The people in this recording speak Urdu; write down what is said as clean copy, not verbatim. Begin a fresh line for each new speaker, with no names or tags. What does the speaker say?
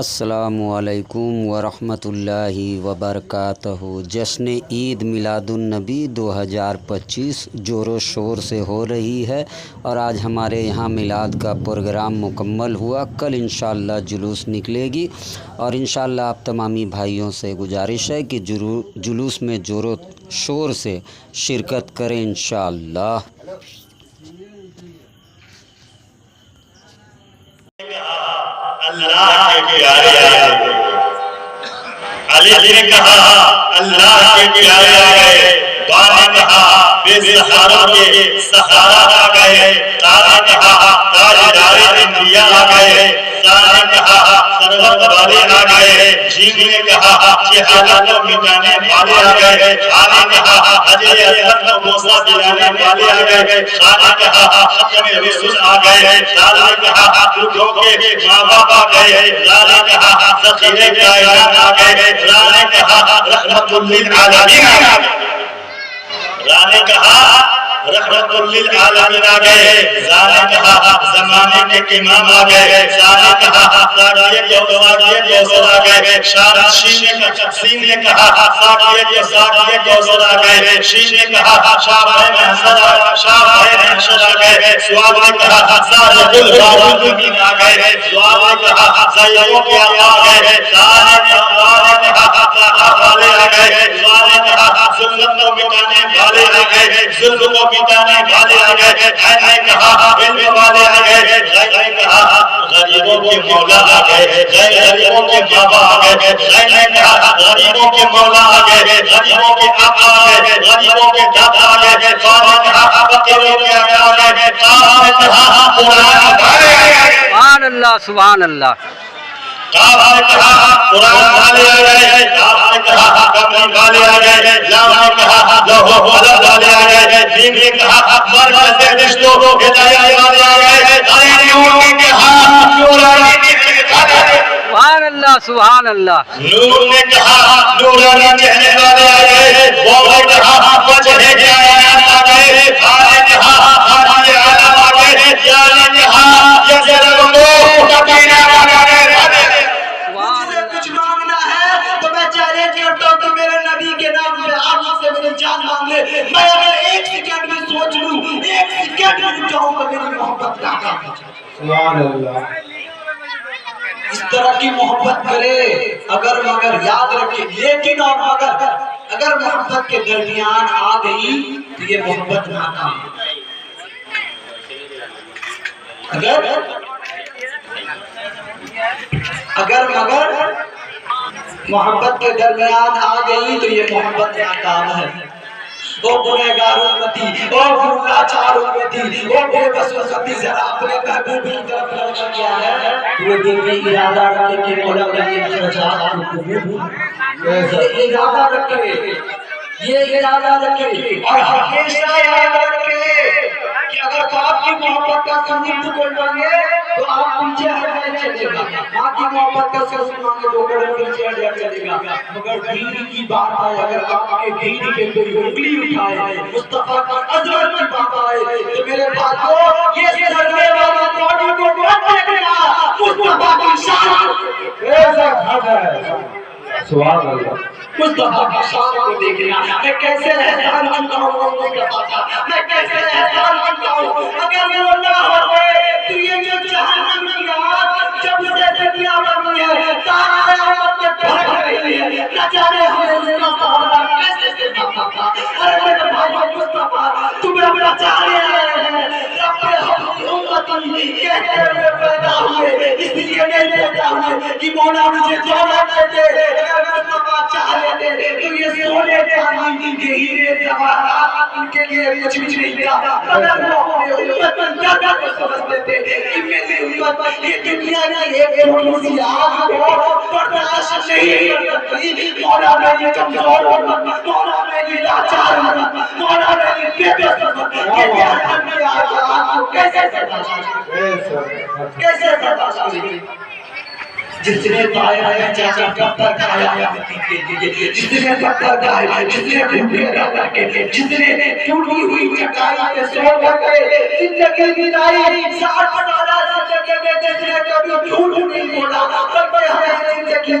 السلام علیکم ورحمۃ اللہ وبرکاتہ۔ جشن عید میلاد النبی 2025 زور و شور سے ہو رہی ہے اور آج ہمارے یہاں میلاد کا پروگرام مکمل ہوا۔ کل انشاءاللہ جلوس نکلے گی اور انشاءاللہ آپ تمامی بھائیوں سے گزارش ہے کہ جلوس میں زور و شور سے شرکت کریں انشاءاللہ۔
اللہ کے پیارے آ گئے، علی نے کہا اللہ کے پیارے آ گئے، با نے کہا بے سہاروں کے سہارا آ گئے، تا نے کہا تاجدار انبیاء آ گئے، سا نے کہا سرور والے آ گئے، جیم نے کہا جہالت کو مٹانے والے آ گئے، آ نے کہا حجر اسود کو بوسہ دلانے والے آ گئے، خا نے کہا ختم رسول آ گئے، دال نے کہا دکھوں کے ماں باپ آ گئے، لا نے کہا ذخیرے کائنات آ گئے، را نے کہا رحمت للعالمین آ گئے، را نے کہا رحمت للعالمین آ گئے، زا نے کہا زمانے کے امام آ گئے، زا نے کہا ساقیت کوثر آ گئے، سین نے کہا ساقیت کوثر آ گئے، شین نے کہا شاہ محشر آ گئے، سواد نے کہا صادق الفاروق امین آ گئے، سواد نے کہا زیدوں کے آقا آ گئے، تا نے کہا طاہا والے آ گئے، سواد نے کہا ظلمت کو مٹانے والے آ گئے، ظلم کو مٹانے والے آ گئے، عین نے کہا علم والے آ گئے، غیر نے کہا غریبوں کے مولا آ گئے، غریبوں کے بابا آ گئے، غیر نے کہا غریبوں کے مولا آ گئے، غریبوں کے آقا آ گئے، غریبوں کے دادا آ گئے، فا نے کہا فقیروں کے آقا آ گئے، قاف نے کہا قرآن والے آ گئے،
سبحان اللہ سبحان اللہ۔
قاف نے کہا قرآن والے آ گئے، قاف نے کہا کمری والے آ گئے، لام نے کہا لوح و قلم والے آ گئے، میم نے کہا مرکز رشتوں ہدایت والے آ گئے، نور نے کہا نورانی چہرے والے آ گئے،
سبحان اللہ سبحان اللہ۔
نور نے کہا نورانی چہرے والے آ گئے، وہ نے کہا وجہ کائنات آ گئے، ہا نے کہا ہادی عالم آ گئے، یا نے کہا یسر الامور متقین آ گئے۔
مجھے کچھ مانگنا ہے تو میں چیلنج کرتا ہوں کہ میرے نبی کے نام پہ آپ سے میری جان مانگ لے، میں اگر ایک سیکنڈ بھی سوچ لوں، ایک سیکنڈ بھی چاہوں تو میری محبت نہ کر۔
سبحان اللہ۔
اس طرح کی محبت کرے اگر مگر یاد رکھے، لیکن اور مگر اگر محبت کے درمیان آ گئی تو یہ محبت ناکام ہے۔ اگر مگر محبت کے درمیان آ گئی تو یہ محبت ناکام ہے۔ او گنہگار امتی، او لاچار امتی، او بے بس امتی، ذرا اپنے محبوب کی طرف لوٹ کیا ہے، وہ دل میں ارادہ رکھے کہ مولا میری اخراجات کو قبول، یہ ارادہ رکھے، یہ ارادہ رکھے اور ہمیشہ یاد رکھے کہ اگر باپ کی محبت کا ثبوت کوئی مانگے تو آپ پیچھے ہٹ جائے چلے گا، ماں کی محبت کا ثبوت مانگے تو بڑے پیچھے ہٹ جائے چلے گا، مگر دین کی بات آئے، اگر آپ کے دین کے کوئی انگلی اٹھائے، مصطفیٰ کا عظمت کی بات آئے تو میرے بھائیو یہ سرنے والا باڈی کو مت دیکھنا، مصطفیٰ کی شان
ایسا کھانا ہے۔ سبحان اللہ۔
مصطفیٰ کی شان کو دیکھنا، میں کیسے احسان چکا ہوں مصطفیٰ کا، میں کیسے احسان چکا ہوں، اگر وہ نہ ہوتے تو یہ جو جہنم کی آگ جب سے دنیا بنی ہے سارا قیامت میں بھڑک رہی ہے، نہ جانے ہمیں اس کا سہارا کیسے سے بتا تھا۔ ارے میرے بھائی مصطفیٰ تمہیں بچانے آئے ہیں، رب ہم امتی کہتے ہوئے پیدا ہوئے، اس لیے نہیں پیدا ہوئے کہ مولا مجھے دولت دے دے، اگر مصطفیٰ چاہ لیتے تو یہ سونے چاندی یہ ہیرے جواہرات ان کے لیے کچھ بھی نہیں تھا، مگر وہ اپنے امت پر زیادہ کو سمجھتے تھے کہ میری امت یہ دنیا کی ایک چھوٹی سی آگ کو برداشت نہیں کر سکتی، مولا میری کمزور امت، مولا میری لاچار امت، مولا میری بے بس امت، یہ جہنم کی آگ کو کیسے برداشت کرے؟ جس نے پایا ہے چاچا پتھر کھایا مٹی کے لیے، جس نے پتھر کھایا، جس نے بھوکے رہ کے، جس نے ٹوٹی ہوئی چٹائی پہ سو کر کے زندگی بتائی، 60 سالہ زندگی میں جس نے کبھی جھوٹ نہیں بولا، بلکہ ہمیں